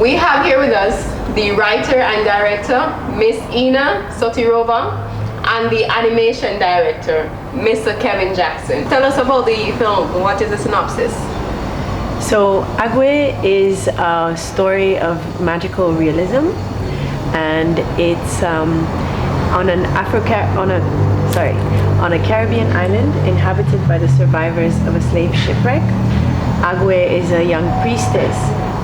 We have here with us the writer and director, Miss Ina Sotirova, and the animation director, Mr. Kevin Jackson. Tell us about the film. What is the synopsis? So Agwe is a story of magical realism, and it's on a Caribbean island inhabited by the survivors of a slave shipwreck. Agwe is a young priestess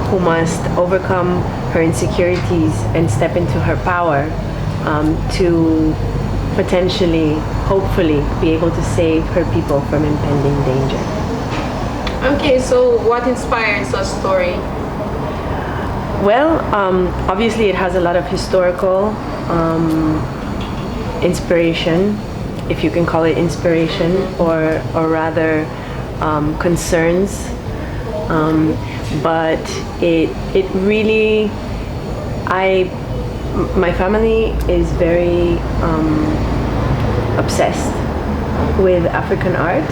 who must overcome her insecurities and step into her power to potentially, hopefully, be able to save her people from impending danger. Okay, so what inspired such story? Well, obviously it has a lot of historical inspiration, if you can call it inspiration, or rather concerns. But it really, my family is very obsessed with African art.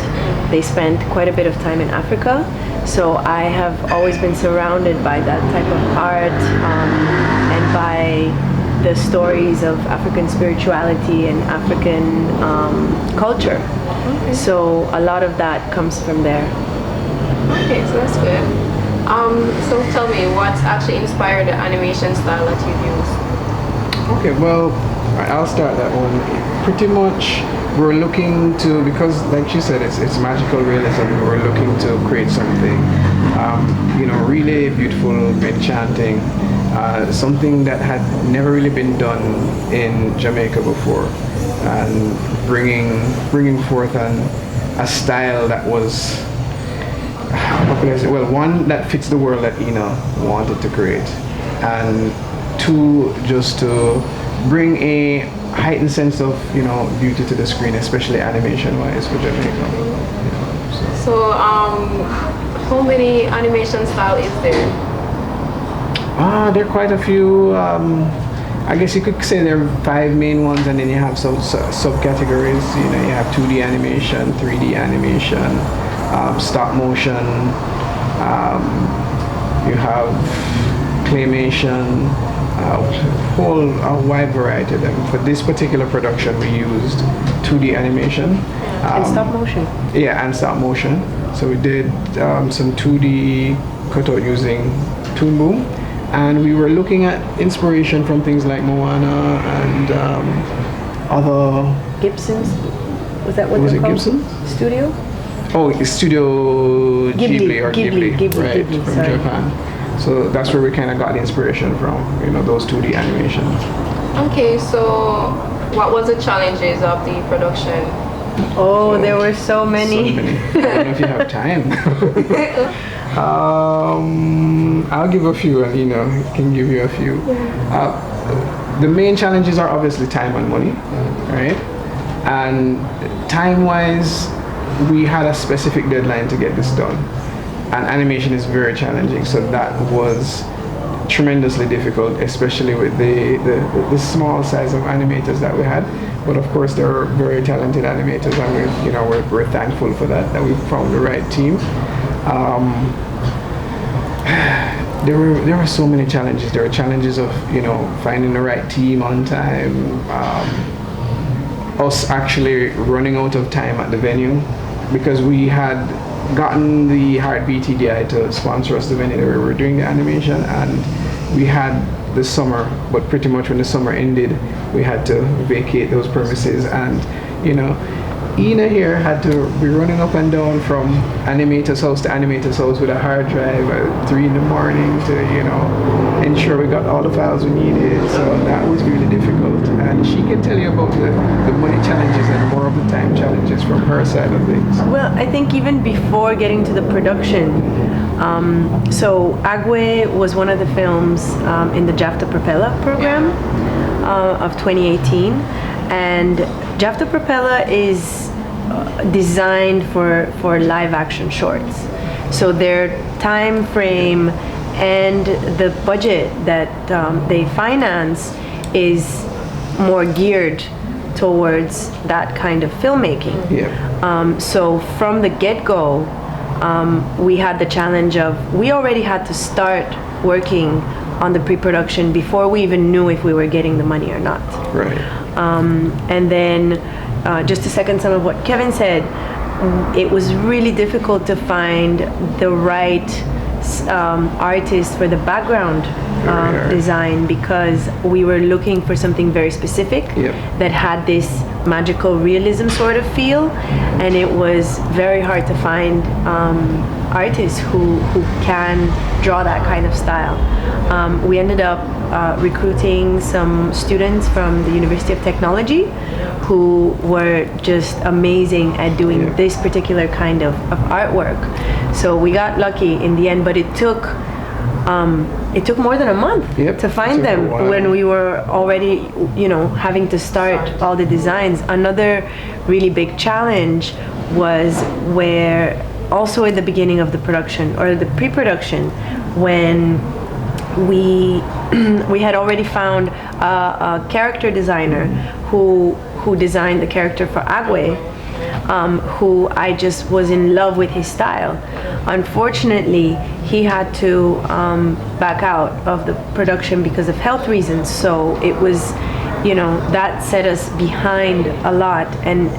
They spent quite a bit of time in Africa, so I have always been surrounded by that type of art and by the stories of African spirituality and African culture. Okay. So a lot of that comes from there. Okay, so that's good. So tell me, what's actually inspired the animation style that you've used? Okay, well, I'll start that one. Pretty much, we're looking to, because like she said, it's magical realism. We're looking to create something, really beautiful, enchanting, something that had never really been done in Jamaica before, and bringing forth a style that was, how can I say? Well, one, that fits the world that Ina wanted to create, and two, just to bring a heightened sense of beauty to the screen, especially animation-wise for Jamaica. So, how many animation style is there? There are quite a few. I guess you could say there are 5 main ones, and then you have some subcategories. You have 2D animation, 3D animation, stop motion. You have claymation. A wide variety of them. For this particular production, we used 2D animation. And stop motion. Yeah, and stop motion. So we did some 2D cutout using Toon Boom. And we were looking at inspiration from things like Moana and other... Gibson's? Was that what was they're it called? Gibson? Studio? Oh, Studio Ghibli, right, Ghibli, from sorry. Japan. So that's where we kind of got the inspiration from, those 2D animations. Okay, so what was the challenges of the production? Oh, there were so many. So many. I don't know if you have time. I'll give a few, and can give you a few. The main challenges are obviously time and money, right? And time-wise, we had a specific deadline to get this done. And animation is very challenging, so that was tremendously difficult, especially with the small size of animators that we had. But of course, there are very talented animators, and we're thankful for that we found the right team. There were so many challenges. There were challenges of finding the right team on time, us actually running out of time at the venue, because we had gotten the Heart BTDI to sponsor us the venue where we were doing the animation, and we had the summer, but pretty much when the summer ended, we had to vacate those premises, and Ina here had to be running up and down from animator's house to animator's house with a hard drive at 3 in the morning to ensure we got all the files we needed. So that was really difficult, and she can tell you about the money challenges and more of the time challenges from her side of things. Well, I think even before getting to the production, so Agwe was one of the films in the JAFTA Propeller program of 2018, and JAFTA Propeller is designed for live action shorts. So their time frame and the budget that they finance is more geared towards that kind of filmmaking. Yeah. So from the get-go, we had the challenge of, we already had to start working on the pre-production before we even knew if we were getting the money or not. Right. And then, just to second some of what Kevin said, it was really difficult to find the right artist for the background design, because we were looking for something very specific that had this magical realism sort of feel, and it was very hard to find artists who can draw that kind of style. We ended up recruiting some students from the University of Technology who were just amazing at doing this particular kind of artwork. So we got lucky in the end, but it took more than a month to find them when we were already, having to start all the designs. Another really big challenge was where also at the beginning of the production or the pre-production, when we had already found a character designer who designed the character for Agwe, who I just was in love with his style. Unfortunately, he had to back out of the production because of health reasons. So it was, that set us behind a lot. And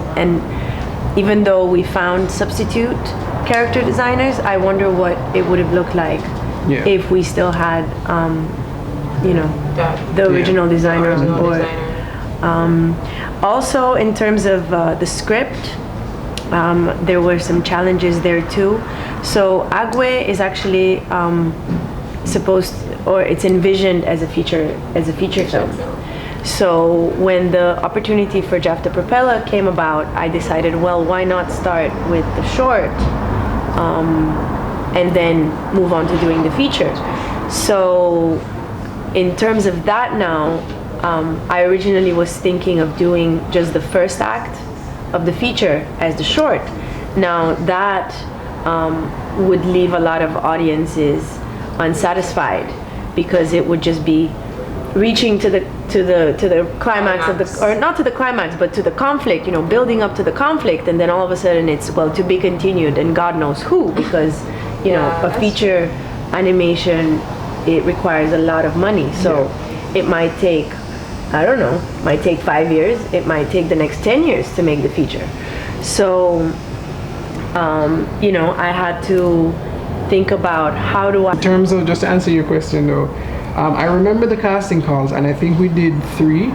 even though we found substitute character designers, I wonder what it would have looked like if we still had, the original designer on board. Also, in terms of the script, there were some challenges there too. So Agwe is actually it's envisioned as a feature film. So when the opportunity for JAFTA Propeller came about, I decided, well, why not start with the short and then move on to doing the feature. So in terms of that now, I originally was thinking of doing just the first act of the feature as the short. Now that would leave a lot of audiences unsatisfied, because it would just be reaching to the climax of the, or not to the climax, but to the conflict, building up to the conflict, and then all of a sudden it's, well, to be continued, and God knows who, because a feature animation, it requires a lot of money. So it might take, I don't know, might take 5 years, it might take the next 10 years to make the feature. So I had to think about how do I... In terms of, just to answer your question though, I remember the casting calls, and I think we did 3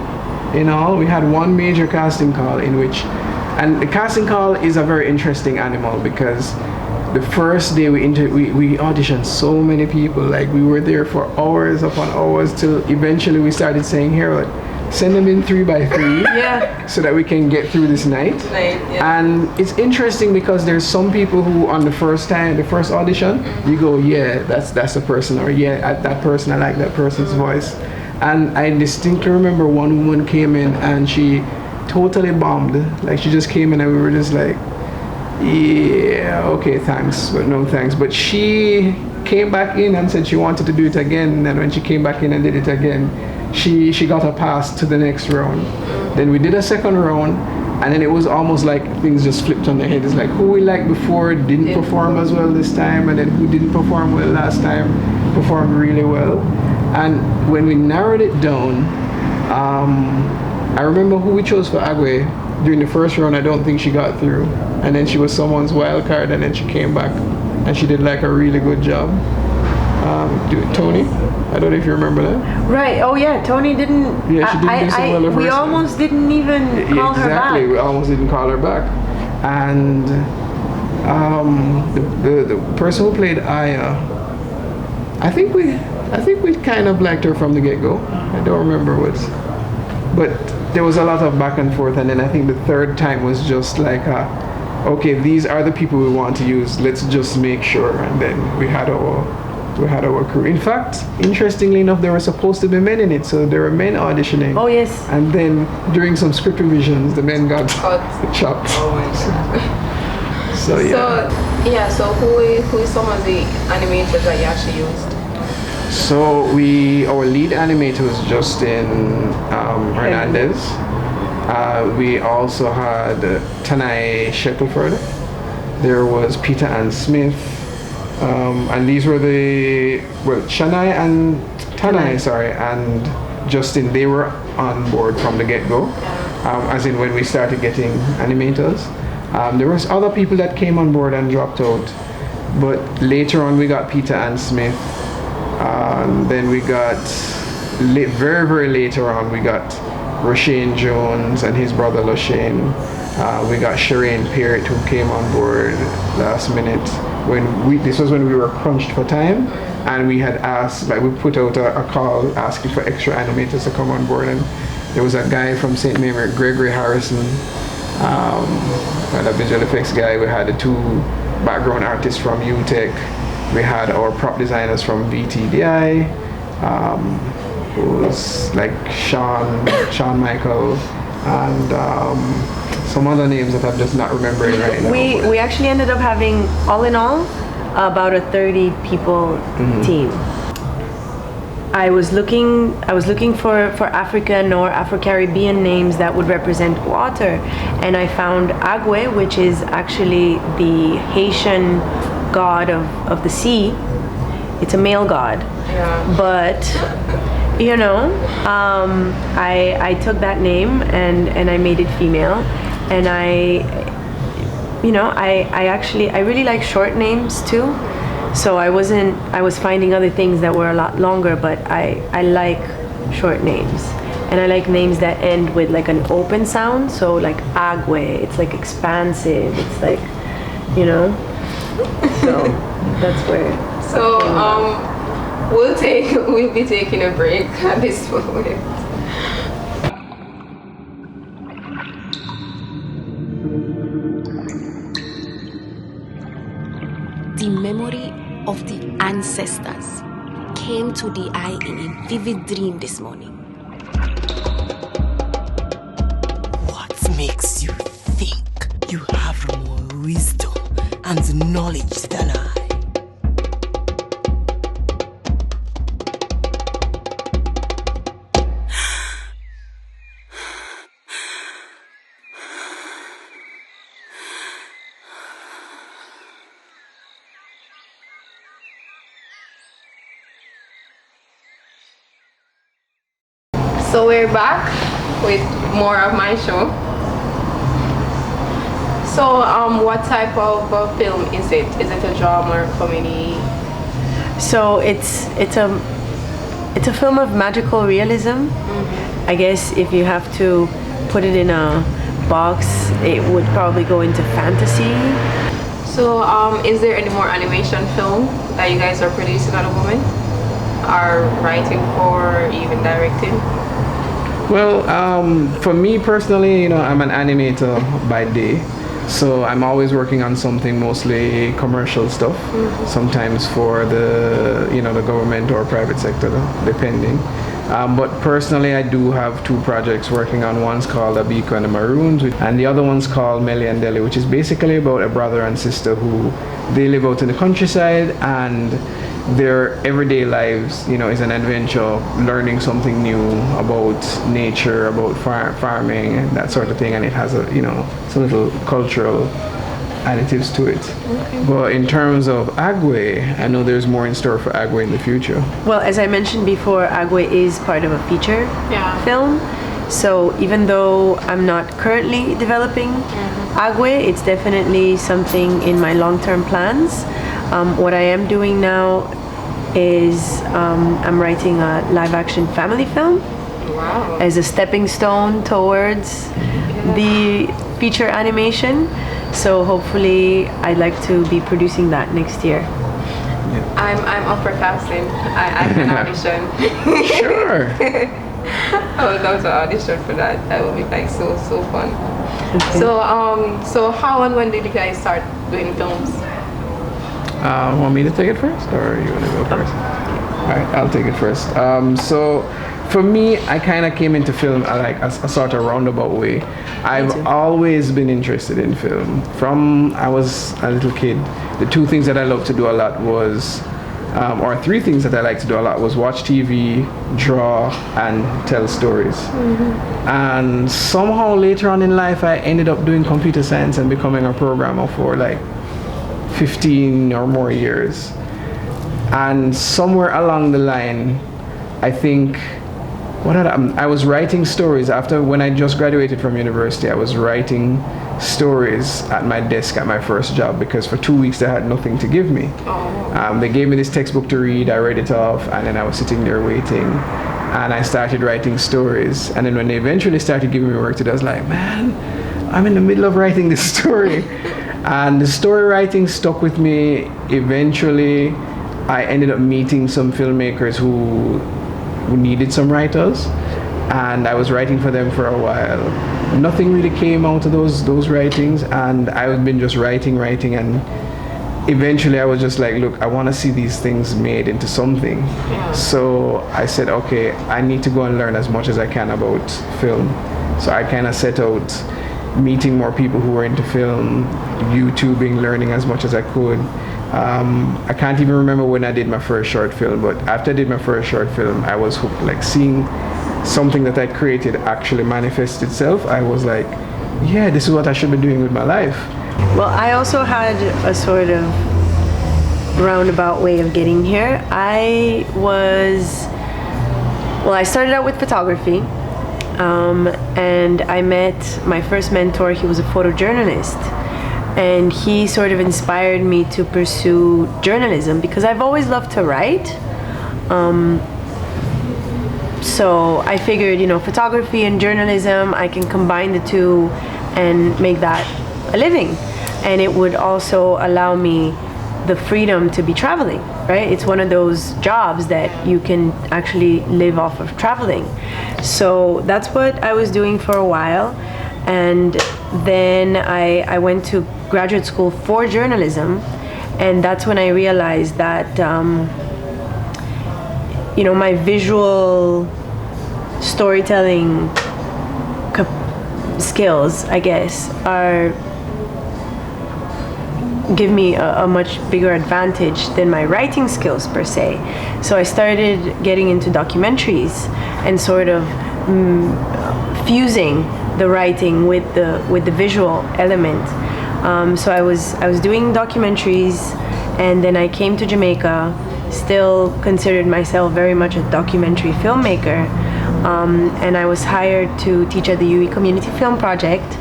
in all. We had one major casting call in which, and the casting call is a very interesting animal, because the first day we auditioned so many people, like we were there for hours upon hours, till eventually we started saying, here, send them in 3 by 3 so that we can get through this night. And it's interesting because there's some people who on the first audition, you go, yeah, that's the person, or yeah, that person, I like that person's voice. And I distinctly remember one woman came in and she totally bombed. Like, she just came in and we were just like, yeah, okay, thanks, but no thanks. But she came back in and said she wanted to do it again, and when she came back in and did it again, she got a pass to the next round. Then we did a second round, and then it was almost like things just flipped on their head. It's like, who we liked before didn't perform as well this time, and then who didn't perform well last time performed really well. And when we narrowed it down, I remember who we chose for Agwe. During the first round, I don't think she got through, and then she was someone's wild card, and then she came back and she did like a really good job. Tony, I don't know if you remember that. Right. Oh yeah, Tony didn't. Yeah, she didn't do so well the first We almost didn't even call her back. Exactly, we almost didn't call her back. And the person who played Aya, I think we kind of liked her from the get-go. I don't remember what, but there was a lot of back and forth, and then I think the third time was just like, okay, these are the people we want to use. Let's just make sure. And then we had our crew. In fact, interestingly enough, there were supposed to be men in it, so there were men auditioning. Oh yes. And then during some script revisions, the men got chopped. So yeah. So who is some of the animators that you actually used? So our lead animator was Justin Hernandez. We also had Tanai Shackelford. There was Peter Ann Smith. And these were Shania and Tanai, sorry, and Justin, they were on board from the get-go, as in when we started getting animators. There was other people that came on board and dropped out, but later on we got Peter Ann Smith, then we got, very, very later on we got Roshane Jones and his brother Loshane. We got Shireen Peart, who came on board last minute. This was when we were crunched for time, and we had asked, like we put out a call asking for extra animators to come on board, and there was a guy from St. Mary, Gregory Harrison, and a visual effects guy. We had the two background artists from UTech. We had our prop designers from VTDI, who was like Sean Michael, and some other names that I'm just not remembering right now. We actually ended up having, all in all, about a 30 people team. I was looking for African or Afro-Caribbean names that would represent water, and I found Agwe, which is actually the Haitian god of the sea. It's a male god, but you know, I took that name and I made it female, and I really like short names too. So I was finding other things that were a lot longer, but I like short names. And I like names that end with like an open sound. So like Agwe, it's like expansive. It's like, you know, so that's where. So we'll be taking a break at this moment. The memory of the ancestors came to the eye in a vivid dream this morning. What makes you think you have more wisdom and knowledge than I? So we're back with more of my show. So what type of film is it? Is it a drama or comedy? So it's a film of magical realism. I guess if you have to put it in a box, it would probably go into fantasy. So is there any more animation film that you guys are producing at the moment? Are writing for, even directing? Well, for me personally, I'm an animator by day, so I'm always working on something, mostly commercial stuff. Sometimes for the government or private sector, depending. But personally, I do have two projects working on. One's called Abiko and the Maroons, and the other one's called Melly and Deli, which is basically about a brother and sister who they live out in the countryside, and their everyday lives, is an adventure, learning something new about nature, about farming, and that sort of thing. And it has some little cultural additives to it. Okay. But in terms of Agwe, I know there's more in store for Agwe in the future. Well, as I mentioned before, Agwe is part of a feature film. So even though I'm not currently developing Agwe, it's definitely something in my long-term plans. What I am doing now is I'm writing a live-action family film as a stepping stone towards the feature animation. So hopefully I'd like to be producing that next year. I'm up for casting. I can audition. Sure. I would love to audition for that. That would be like so fun. Okay. So how and when did you guys start doing films? Want me to take it first, or you want to go first? All right, I'll take it first. So for me, I kind of came into film like a sort of roundabout way. I've always been interested in film. From I was a little kid, the two things that I loved to do a lot was, or three things that I like to do a lot was watch TV, draw, and tell stories. And somehow later on in life, I ended up doing computer science and becoming a programmer for like 15 or more years. And somewhere along the line, I think I was writing stories after when I just graduated from university. I was writing stories at my desk at my first job because for 2 weeks they had nothing to give me. They gave me this textbook to read. I read it off, and then I was sitting there waiting, and I started writing stories. And then when they eventually started giving me work to do, I was like, man, I'm in the middle of writing this story. And the story writing stuck with me. Eventually, I ended up meeting some filmmakers who needed some writers, and I was writing for them for a while. Nothing really came out of those writings, and I've been just writing, and eventually I was just like, look, I want to see these things made into something. Yeah. So I said, okay, I need to go and learn as much as I can about film. So I kind of set out meeting more people who were into film, YouTubing, learning as much as I could. I can't even remember when I did my first short film, but after I did my first short film, I was hooked. Like seeing something that I created actually manifest itself, I was like, yeah, this is what I should be doing with my life. Well, I also had a sort of roundabout way of getting here. I started out with photography, and I met my first mentor. He was a photojournalist, and he sort of inspired me to pursue journalism because I've always loved to write. So I figured, photography and journalism, I can combine the two and make that a living. And it would also allow me the freedom to be traveling, right? It's one of those jobs that you can actually live off of traveling. So that's what I was doing for a while. And then I went to graduate school for journalism, and that's when I realized that my visual storytelling skills, I guess, give me a much bigger advantage than my writing skills per se. So I started getting into documentaries and sort of fusing the writing with the visual element. So I was doing documentaries, and then I came to Jamaica, still considered myself very much a documentary filmmaker, and I was hired to teach at the UE Community Film Project,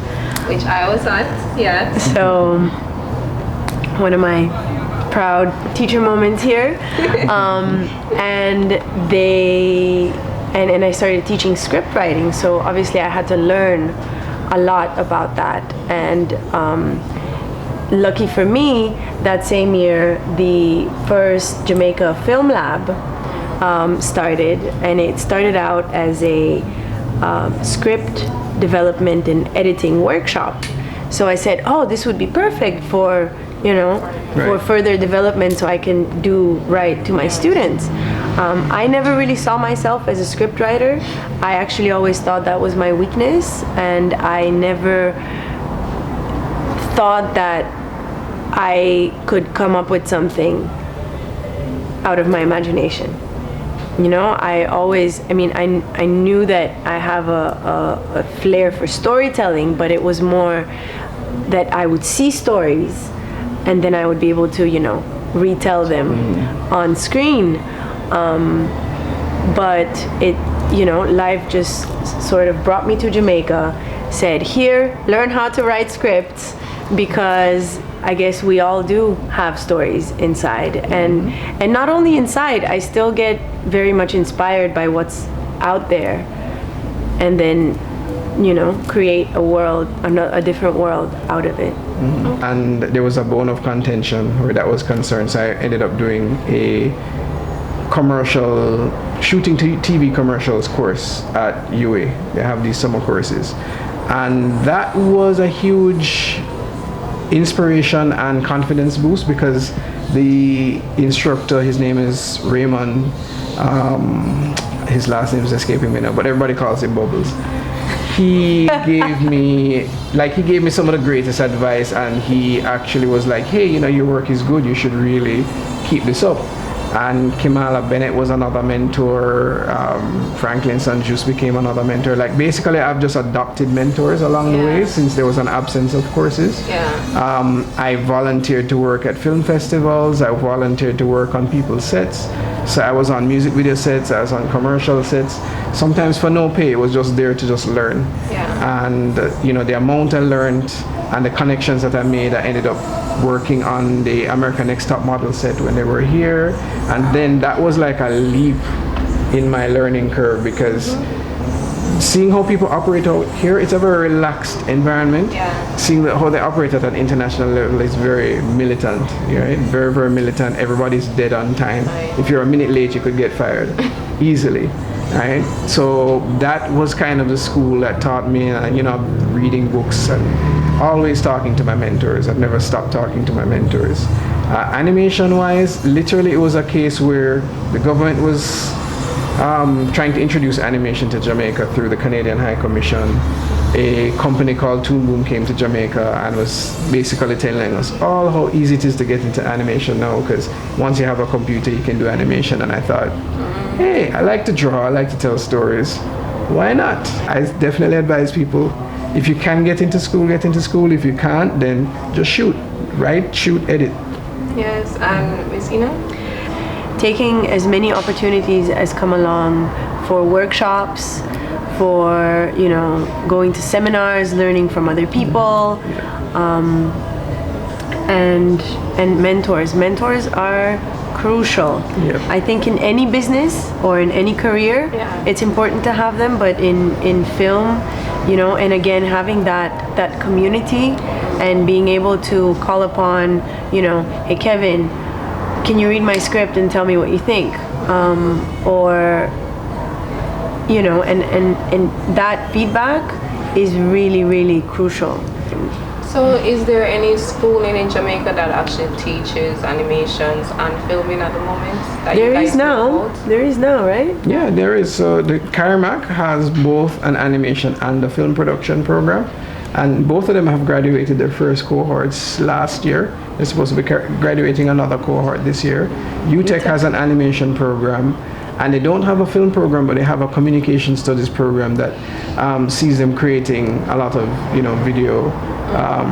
which I was at, yeah. So one of my proud teacher moments here. And I started teaching script writing, so obviously I had to learn a lot about that. And lucky for me, that same year the first Jamaica Film Lab started, and it started out as a script development and editing workshop. So I said, oh, this would be perfect for for further development, so I can do right to my students. I never really saw myself as a script writer. I actually always thought that was my weakness, and I never thought that I could come up with something out of my imagination. I knew that I have a flair for storytelling, but it was more that I would see stories and then I would be able to, retell them on screen. But life just sort of brought me to Jamaica, said, here, learn how to write scripts, because I guess we all do have stories inside. And not only inside, I still get very much inspired by what's out there, and then create a different world out of it. Mm-hmm. And there was a bone of contention where that was concerned, so I ended up doing a shooting TV commercials course at UA. They have these summer courses, and that was a huge inspiration and confidence boost, because the instructor, his name is Raymond, his last name is escaping me now, but everybody calls him Bubbles. He gave me some of the greatest advice, and he actually was like, hey, your work is good, you should really keep this up. And Kimala Bennett was another mentor. Franklin Sanjus became another mentor. Like, basically, I've just adopted mentors along the way, since there was an absence of courses. I volunteered to work at film festivals. I volunteered to work on people's sets. So I was on music video sets, I was on commercial sets, sometimes for no pay. It was just there to just learn. Yeah. And the amount I learned and the connections that I made, I ended up working on the American Next Top Model set when they were here. And then that was like a leap in my learning curve, because seeing how people operate out here, it's a very relaxed environment. Yeah. Seeing how they operate at an international level is very militant, right? Very, very militant. Everybody's dead on time. Right. If you're a minute late, you could get fired easily, right? So that was kind of the school that taught me, reading books and always talking to my mentors. I've never stopped talking to my mentors. Animation-wise, literally it was a case where the government was trying to introduce animation to Jamaica through the Canadian High Commission. A company called Toon Boom came to Jamaica and was basically telling us all how easy it is to get into animation now, because once you have a computer you can do animation. And I thought, hey, I like to draw, I like to tell stories. Why not? I definitely advise people, if you can get into school, get into school. If you can't, then just shoot, write, shoot, edit. Yes, and Miss Ina? Taking as many opportunities as come along for workshops, for going to seminars, learning from other people, and mentors. Mentors are crucial. Yep. I think in any business or in any career, it's important to have them. But in film, and again having that community and being able to call upon, hey Kevin, can you read my script and tell me what you think? And that feedback is really, really crucial. So is there any schooling in Jamaica that actually teaches animations and filming at the moment? That There you guys is now. know about? There is now, right? Yeah, there is. So the CARIMAC has both an animation and a film production program, and both of them have graduated their first cohorts last year. They're supposed to be graduating another cohort this year. UTech has an animation program, and they don't have a film program, but they have a communication studies program that sees them creating a lot of video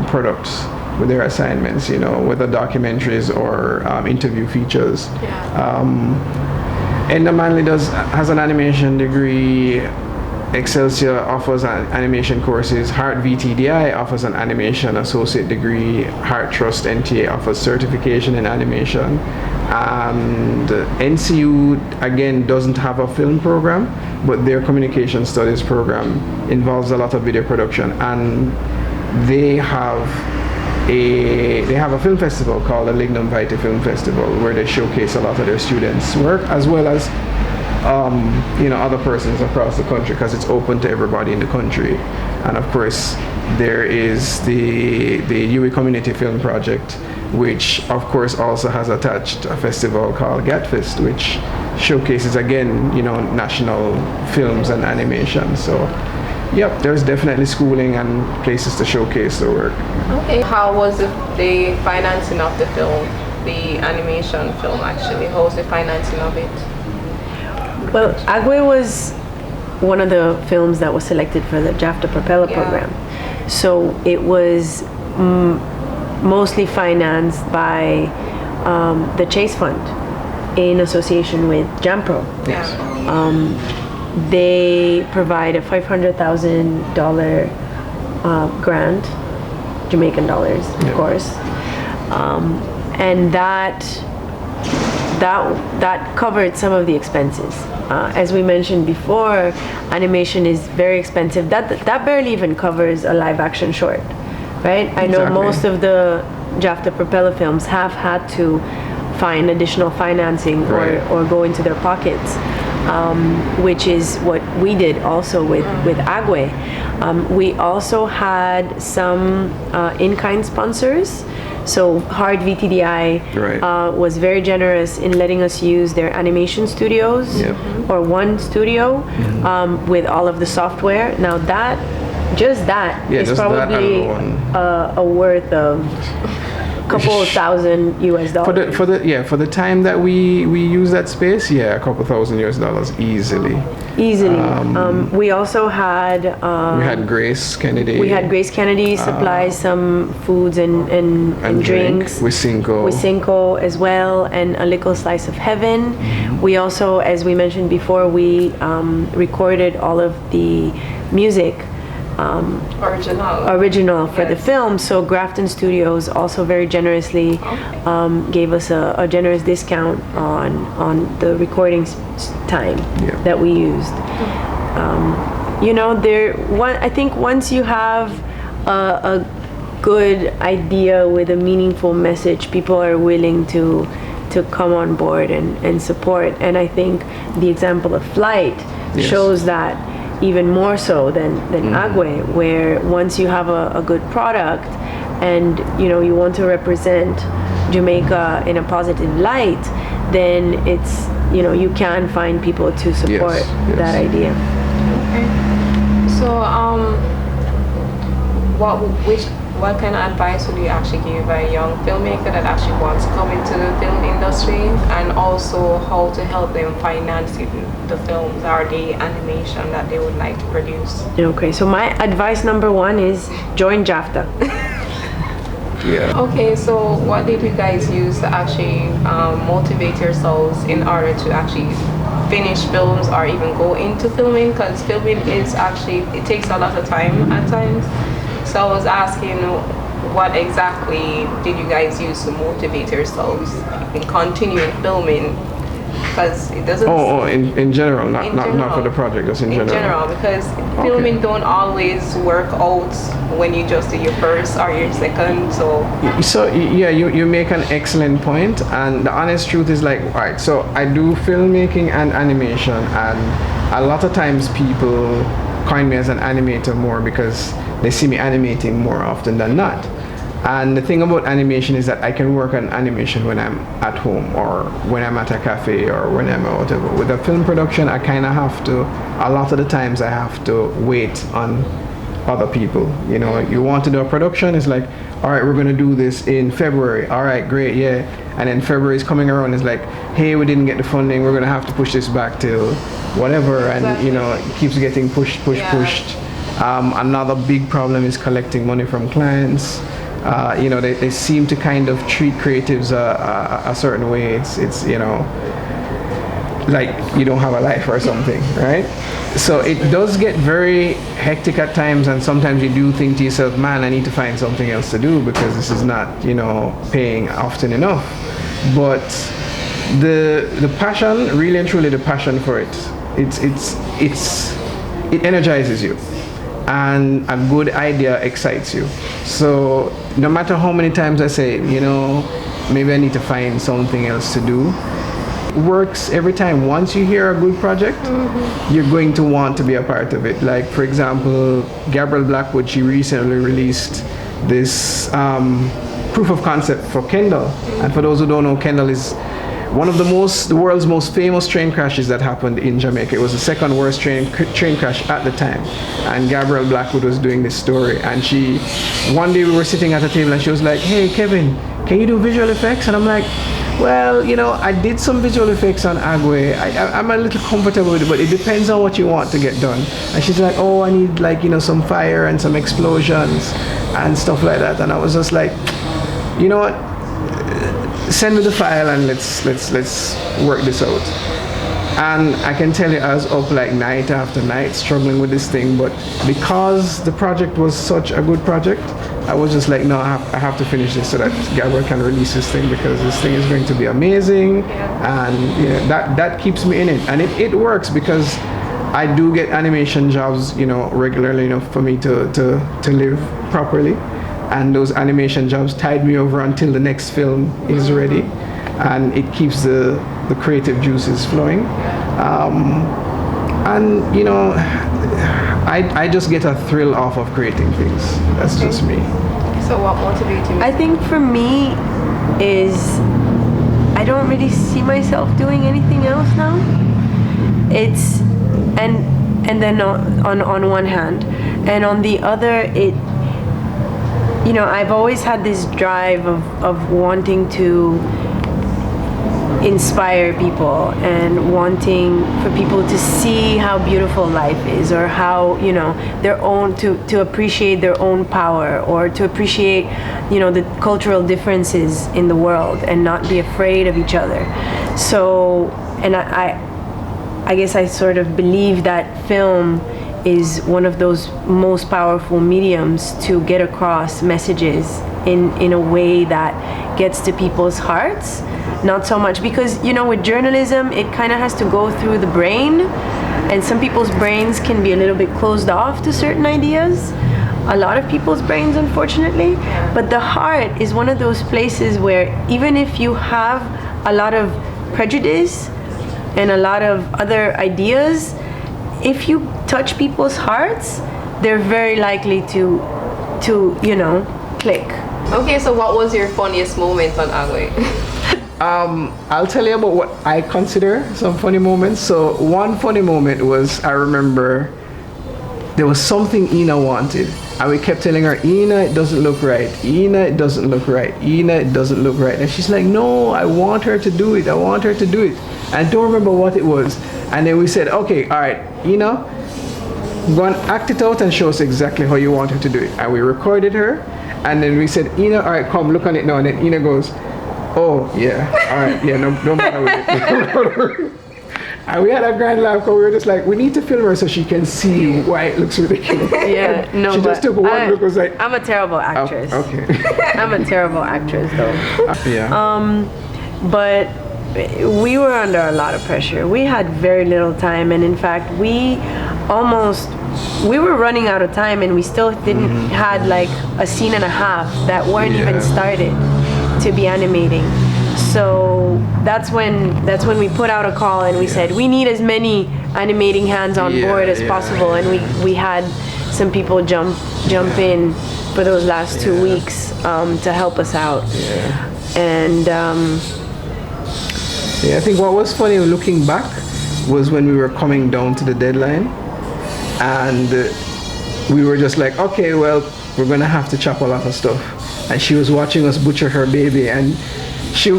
products with their assignments, whether documentaries or interview features. Enda Manley has an animation degree. Excelsior offers animation courses. Hart VTDI offers an animation associate degree. Hart Trust NTA offers certification in animation. And NCU again doesn't have a film program, but their communication studies program involves a lot of video production, and they have a film festival called the Lignum Vitae Film Festival, where they showcase a lot of their students' work, as well as other persons across the country, because it's open to everybody in the country. And of course, there is the UWI Community Film Project, which of course also has attached a festival called GATFest, which showcases again, national films and animation. So, yep, there's definitely schooling and places to showcase the work. Okay. How was the financing of the film, the animation film actually? How was the financing of it? Well, Agwe was one of the films that was selected for the JAFTA Propeller program. So it was mostly financed by the Chase Fund in association with JAMPRO. Yes. They provide a $500,000 grant, Jamaican dollars, of course, and that covered some of the expenses. As we mentioned before, animation is very expensive. That barely even covers a live action short, right? I know most of the JAFTA Propeller films have had to find additional financing or go into their pockets, which is what we did also with Agwe. We also had some in-kind sponsors. So Hard VTDI was very generous in letting us use their animation studios, or one studio, with all of the software. Now that is probably a worth of couple thousand US dollars. For the time that we use that space, yeah, a couple thousand US dollars easily. Easily. We also had we had Grace Kennedy. We had Grace Kennedy supply some foods and drinks. With Cinco as well, and A Little Slice of Heaven. We also, as we mentioned before, we recorded all of the music. Original for the film. So Grafton Studios also very generously gave us a generous discount on the recording time that we used. I think once you have a good idea with a meaningful message, people are willing to come on board and support. And I think the example of Flight shows that even more so than Agwe, where once you have a good product and you want to represent Jamaica in a positive light, then it's you can find people to support that idea. Okay. So what kind of advice would you actually give a young filmmaker that actually wants to come into the film industry, and also how to help them financing the films or the animation that they would like to produce? Okay, so my advice number one is join JAFTA. Okay, so what did you guys use to actually motivate yourselves in order to actually finish films or even go into filming? Because filming is actually, it takes a lot of time at times. So I was asking, what exactly did you guys use to motivate yourselves in continuing filming? Because it doesn't. In general, not for the project, just in general. In general, because filming don't always work out when you just do your first or your second. So you make an excellent point, and the honest truth is like, all right, so I do filmmaking and animation, and a lot of times people coin me as an animator more because they see me animating more often than not. And the thing about animation is that I can work on animation when I'm at home or when I'm at a cafe or when I'm out. With a film production, I kind of have to, a lot of the times I have to wait on other people. You want to do a production, it's like, all right, we're going to do this in February. All right, great, yeah. And then February is coming around, it's like, hey, we didn't get the funding, we're going to have to push this back till whatever. And, it keeps getting pushed. Another big problem is collecting money from clients. They seem to kind of treat creatives a certain way. It's like you don't have a life or something, right? So it does get very hectic at times, and sometimes you do think to yourself, man, I need to find something else to do because this is not, paying often enough. But the passion, really and truly the passion for it, it energizes you. And a good idea excites you. So no matter how many times I say, maybe I need to find something else to do, it works every time. Once you hear a good project, you're going to want to be a part of it. Like, for example, Gabrielle Blackwood, she recently released this proof of concept for Kendall. And for those who don't know, Kendall is one of the world's most famous train crashes that happened in Jamaica. It was the second worst train crash at the time. And Gabrielle Blackwood was doing this story. And one day we were sitting at a table and she was like, hey, Kevin, can you do visual effects? And I'm like, well, I did some visual effects on Agwe. I'm a little comfortable with it, but it depends on what you want to get done. And she's like, oh, I need some fire and some explosions and stuff like that. And I was just like, you know what? Send me the file and let's work this out. And I can tell you, I was up like night after night struggling with this thing, but because the project was such a good project, I was just like, no, I have to finish this so that Gabriel can release this thing, because this thing is going to be amazing. And that keeps me in it. And it works because I do get animation jobs, regularly, for me to live properly. And those animation jobs tide me over until the next film is ready, and it keeps the creative juices flowing. I just get a thrill off of creating things. That's just me. So what motivates you? I think for me is I don't really see myself doing anything else now. It's and then on one hand, and on the other, you know, I've always had this drive of wanting to inspire people and wanting for people to see how beautiful life is, or how, you know, their own, to appreciate their own power, or to appreciate, you know, the cultural differences in the world and not be afraid of each other. So, and I guess I sort of believe that film is one of those most powerful mediums to get across messages in a way that gets to people's hearts. Not so much because, you know, with journalism, it kind of has to go through the brain, and some people's brains can be a little bit closed off to certain ideas. A lot of people's brains, unfortunately. But the heart is one of those places where even if you have a lot of prejudice and a lot of other ideas, if you touch people's hearts, they're very likely to you know, click. Okay, so what was your funniest moment on Agwe? I'll tell you about what I consider some funny moments. So one funny moment was, I remember there was something Ina wanted, and we kept telling her, Ina, it doesn't look right. Ina, it doesn't look right. Ina, it doesn't look right. And she's like, no, I want her to do it. I want her to do it. I don't remember what it was. And then we said, okay, all right, Ina, go and act it out and show us exactly how you want her to do it. And we recorded her. And then we said, Ina, all right, come, look on it now. And then Ina goes, oh, yeah, all right, yeah, no matter with it. And we had a grand laugh because we were just like, we need to film her so she can see why it looks ridiculous. Yeah, no, she just took one look, was like, I'm a terrible actress. Oh, okay. I'm a terrible actress, though. Yeah. But we were under a lot of pressure. We had very little time, and in fact, we were running out of time, and we still didn't had like a scene and a half that weren't even started to be animating. So that's when we put out a call and we said we need as many animating hands on board as possible, and we had some people jump in for those last 2 weeks to help us out. And I think what was funny looking back was when we were coming down to the deadline, and we were just like, okay, well, we're gonna have to chop a lot of stuff. And she was watching us butcher her baby, and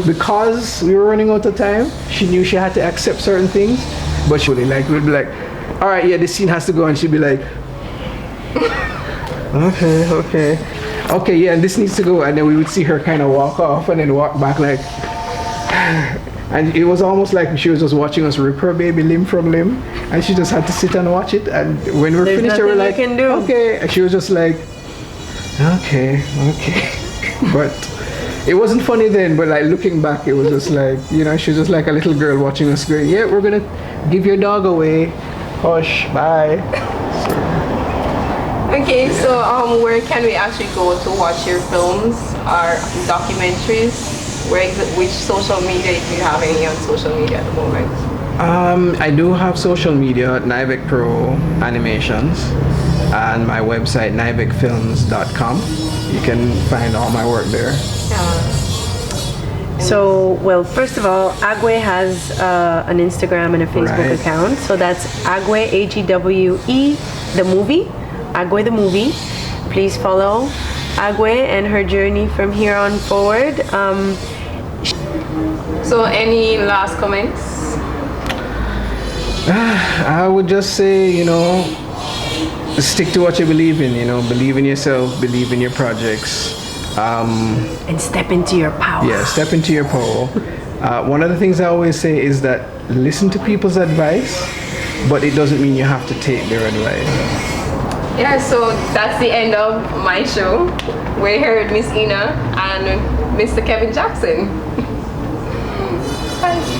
because we were running out of time, she knew she had to accept certain things, but she would we'd be like, all right, yeah, this scene has to go, and she'd be like, okay, yeah, and this needs to go, and then we would see her kind of walk off and then walk back like, and it was almost like she was just watching us rip her baby limb from limb, and she just had to sit and watch it. And when we were finished, we were like, okay, and she was just like, okay. But it wasn't funny then, but like looking back, it was just like, you know, she was just like a little girl watching us going, yeah, we're gonna give your dog away, hush, bye. Okay, so where can we actually go to watch your films or documentaries? Which social media, if you have any on social media at the moment? I do have social media, Nivek Pro Animations, and my website, nivekfilms.com. You can find all my work there. So, well, first of all, Agwe has an Instagram and a Facebook account. So that's Agwe, H-E-W-E, the movie, Agwe the movie. Please follow Agwe and her journey from here on forward. So any last comments? I would just say, you know, stick to what you believe in, you know, believe in yourself, believe in your projects. And step into your power. Yeah, step into your power. One of the things I always say is that listen to people's advice, but it doesn't mean you have to take their advice. Yeah, so that's the end of my show. We heard Miss Ina and Mr. Kevin Jackson. Bye.